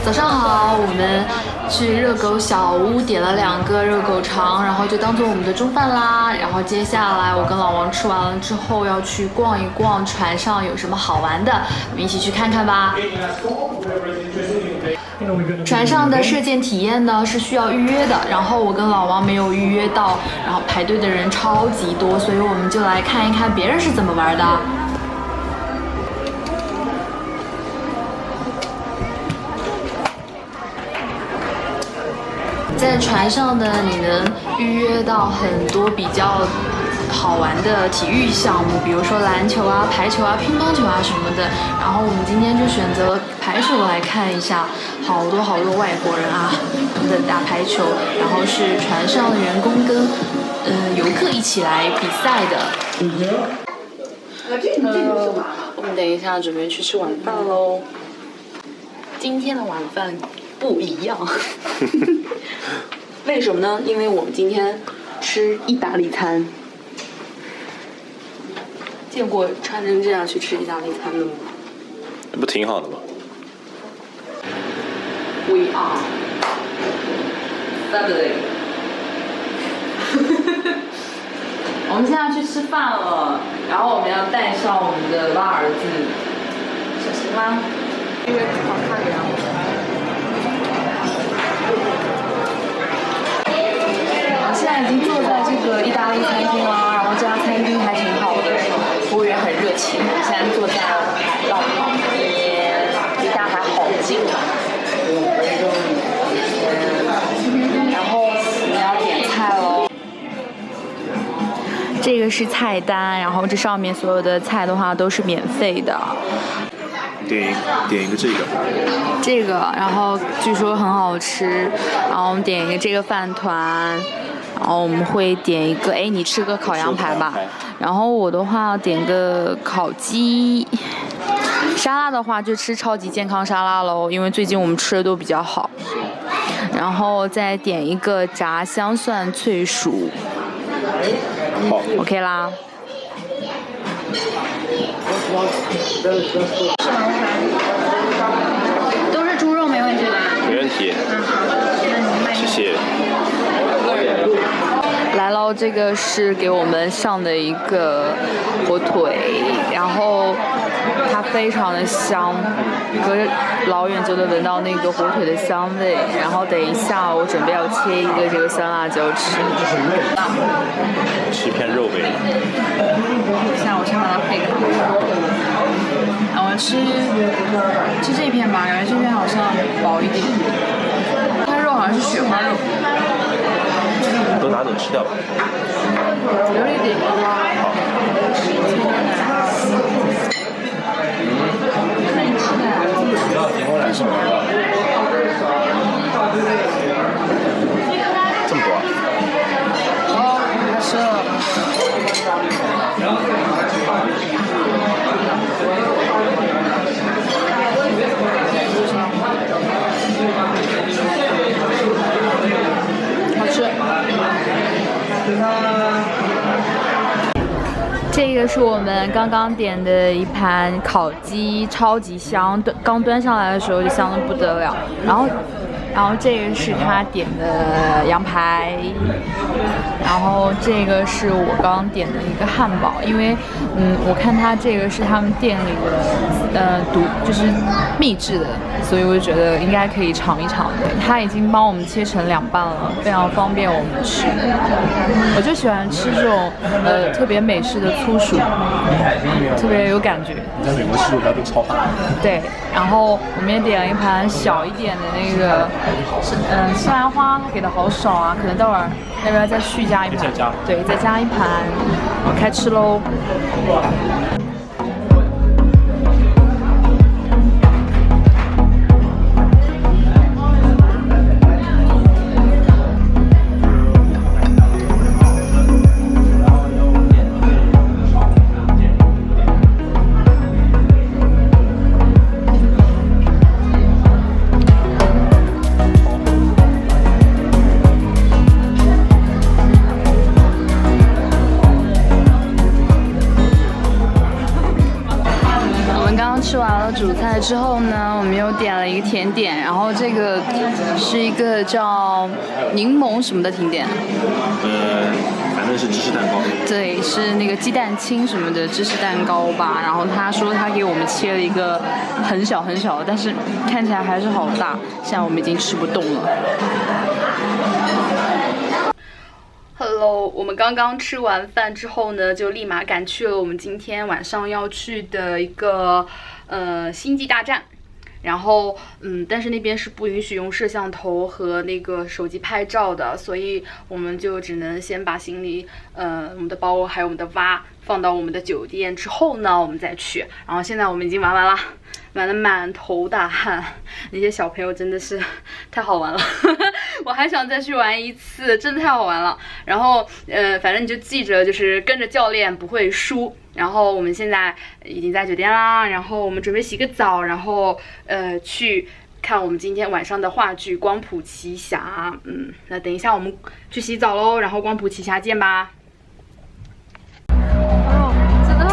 早上好，我们去热狗小屋点了2个热狗肠，然后就当做我们的中饭啦。然后接下来我跟老王吃完了之后要去逛一逛船上有什么好玩的，我们一起去看看吧。船上的射箭体验呢是需要预约的，然后我跟老王没有预约到，然后排队的人超级多，所以我们就来看一看别人是怎么玩的。在船上呢，你能预约到很多比较好玩的体育项目，比如说篮球啊、排球啊、乒乓球啊什么的。然后我们今天就选择排球来看一下，好多外国人啊，他们在打排球，然后是船上的员工跟游客一起来比赛的。我们等一下准备去吃晚饭喽。今天的晚饭不一样。为什么呢？因为我们今天吃意大利餐。见过穿成这样去吃意大利餐的吗？这不挺好的吗 ？We are family 。我们现在去吃饭了，然后我们要带上我们的拉儿子，小心啦，因为好看呀。现在已经坐在这个意大利餐厅了，然后这家餐厅还挺好的，服务员很热情。现在坐在海浪旁边，离大海好近啊。然后我们要点菜喽。这个是菜单，然后这上面所有的菜的话都是免费的。点一个这个，然后据说很好吃，然后我们点一个这个饭团。然后我们会点一个，你吃个烤羊排吧。然后我的话点个烤鸡。沙拉的话就吃超级健康沙拉喽，因为最近我们吃的都比较好。然后再点一个炸香蒜脆薯。好 ，OK 啦。都是猪肉没问题吧？没问题。谢谢。来喽，这个是给我们上的一个火腿，然后它非常的香，隔着老远就能闻到那个火腿的香味。然后等一下，我准备要切一个这个酸辣椒吃。吃一片肉呗。现在我先把它配好。我吃这片吧，感觉这片好像薄一点。它肉好像是雪花肉。都拿走吃掉吧。留一点吧。好。为什么呀？这么多啊？还是。好吃。这个是我们刚刚点的一盘烤鸡，超级香，刚端上来的时候就香得不得了。然后这个是他点的羊排，然后这个是我刚点的一个汉堡，因为我看他这个是他们店里的就是秘制的，所以我就觉得应该可以尝一尝的。他已经帮我们切成2半了，非常方便我们吃。我就喜欢吃这种特别美式的粗薯，特别有感觉。你在美国吃薯条都超大。对，然后我们也点了一盘小一点的那个。西兰花它给的好少啊，可能待会儿要不要再续加一盘？对，再加一盘，开吃喽。们刚刚吃完了主菜之后呢，我们又点了一个甜点，然后这个是一个叫柠檬什么的甜点。反正是芝士蛋糕。对，是那个鸡蛋清什么的芝士蛋糕吧。然后他说他给我们切了一个很小很小的，但是看起来还是好大。现在我们已经吃不动了。Hello， 我们刚刚吃完饭之后呢，就立马赶去了我们今天晚上要去的一个星际大战。然后但是那边是不允许用摄像头和那个手机拍照的，所以我们就只能先把行李我们的包还有我们的蛙放到我们的酒店之后呢，我们再去。然后现在我们已经玩完了，玩得满头大汗，那些小朋友真的是太好玩了我还想再去玩一次，真的太好玩了。然后反正你就记着，就是跟着教练不会输。然后我们现在已经在酒店啦，然后我们准备洗个澡，然后去看我们今天晚上的话剧《光谱奇侠》。那等一下我们去洗澡喽，然后《光谱奇侠》见吧。哦，真的。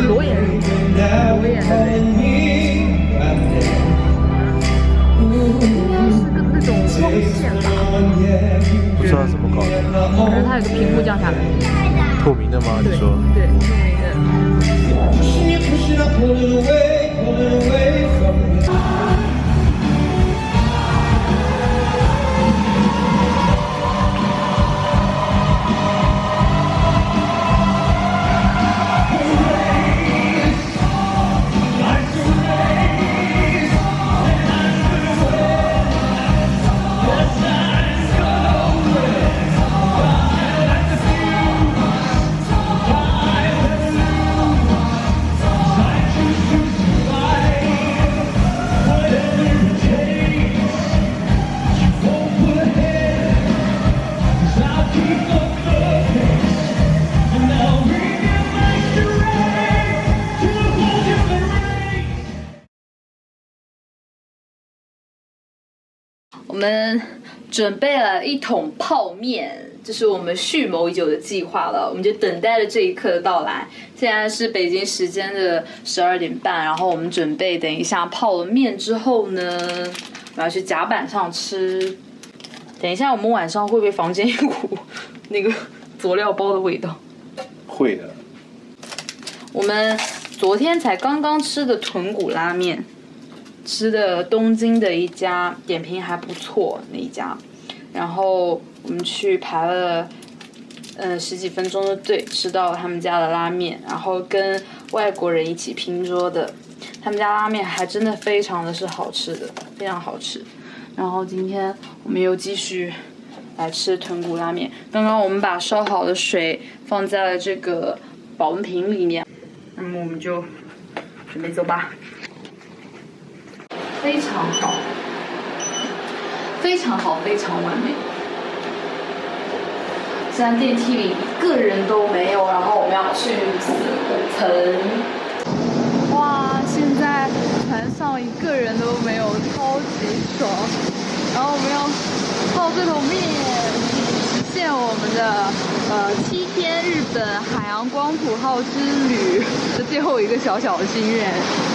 裸眼的那种光线吧，不知道怎么搞的。可能它有个屏幕降下来。透明的吗？你说？对，透明的。我们准备了一桶泡面，这是我们蓄谋已久的计划了，我们就等待着这一刻的到来。现在是北京时间的12点半，然后我们准备等一下泡了面之后呢，我要去甲板上吃。等一下我们晚上会不会房间一股那个佐料包的味道？会的。我们昨天才刚刚吃的豚骨拉面，吃的东京的一家，点评还不错那一家，然后我们去排了十几分钟的队，吃到了他们家的拉面，然后跟外国人一起拼桌的，他们家拉面还真的非常的是好吃的，非常好吃。然后今天我们又继续来吃豚骨拉面，刚刚我们把烧好的水放在了这个保温瓶里面，那么我们就准备走吧。非常好，非常好，非常完美。现在电梯里一个人都没有，然后我们要去4、5层。哇，现在船上一个人都没有，超级爽。然后我们要泡这桶面，实现我们的7天日本海洋光谱号之旅的最后一个小小的心愿。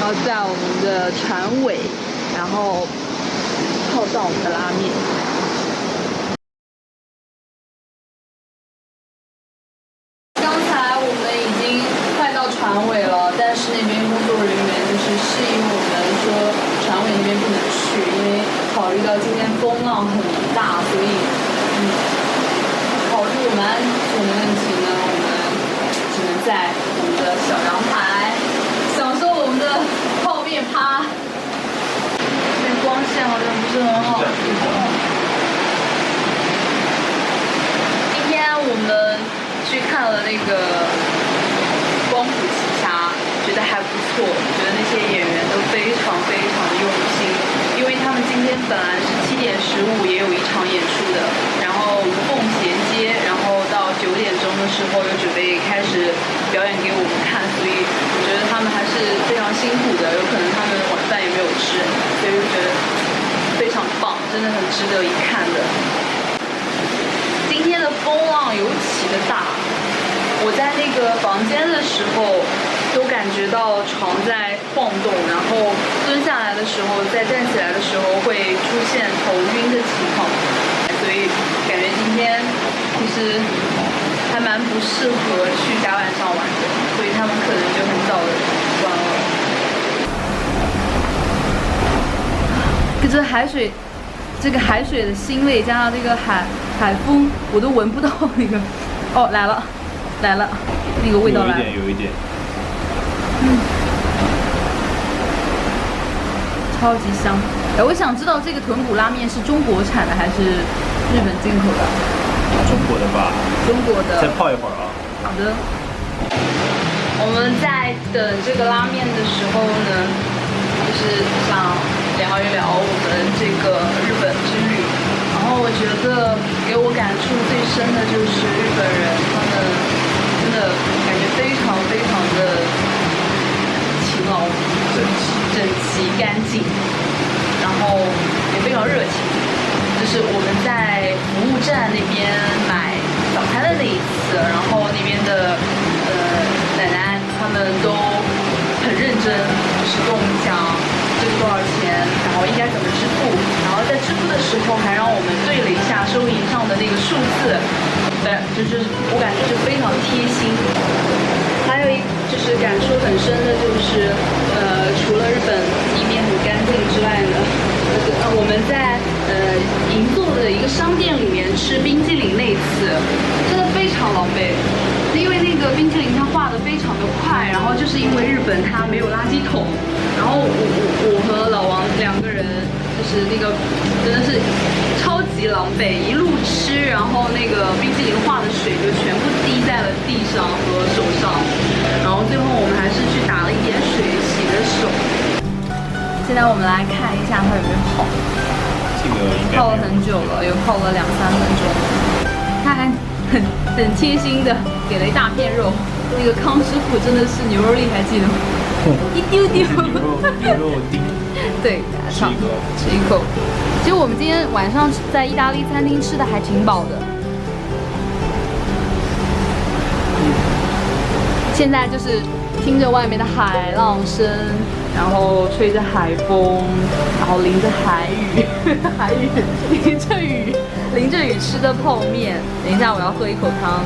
然后在我们的船尾，然后泡上我们的拉面。刚才我们已经快到船尾了，但是那边工作人员就是示意我们说船尾那边不能去，因为考虑到今天风浪很大，所以考虑我们安全的问题呢，我们只能在我们的小阳台享受我们的泡面趴。光线好像不是很好。今天我们去看了那个光谱奇本来是7:15也有一场演出的，然后无缝衔接，然后到9点钟的时候又准备开始表演给我们看，所以我觉得他们还是非常辛苦的，有可能他们晚饭也没有吃，所以就觉得非常棒，真的很值得一看的。今天的风浪尤其的大，我在那个房间的时候都感觉到床在晃动，然后蹲下来的时候，再站起来的时候会出现头晕的情况，所以感觉今天其实还蛮不适合去甲板上玩的，所以他们可能就很早的关了。这海水，这个海水的腥味加上这个海风，我都闻不到那个。哦，来了，那个味道来了。有一点。超级香。哎，我想知道这个豚骨拉面是中国产的还是日本进口的？中国的吧。中国的。再泡一会儿啊。好的。我们在等这个拉面的时候呢，就是想聊一聊我们这个日本之旅。然后我觉得给我感触最深的就是日本人，他们真的感觉非常的勤劳、整齐、干净，然后也非常热情。就是我们在服务站那边买早餐的那一次，然后那边的奶奶他们都很认真，就是跟我们讲这个多少钱，然后应该怎么支付，然后在支付的时候还让我们对了一下收银上的那个数字，对，就是我感觉就非常贴心。还有一就是感受很深的就是，除了日本地面很干净之外呢，我们在银座的一个商店里面吃冰激凌那一次，真的非常狼狈。因为那个冰淇淋它化的非常的快，然后就是因为日本它没有垃圾桶，然后我和老王2个人就是那个真的是超级狼狈，一路吃，然后那个冰淇淋化的水就全部滴在了地上和手上，然后最后我们还是去打了一点水洗的手。现在我们来看一下它有没有泡，这个应该泡了很久了，有泡了2-3分钟，它还很贴心的给了一大片肉，那个康师傅真的是牛肉粒，还记得吗？一丢丢。牛肉丁。对，吃一口。其实我们今天晚上在意大利餐厅吃的还挺饱的。现在就是听着外面的海浪声，然后吹着海风，然后淋着淋着雨吃的泡面。等一下我要喝一口汤。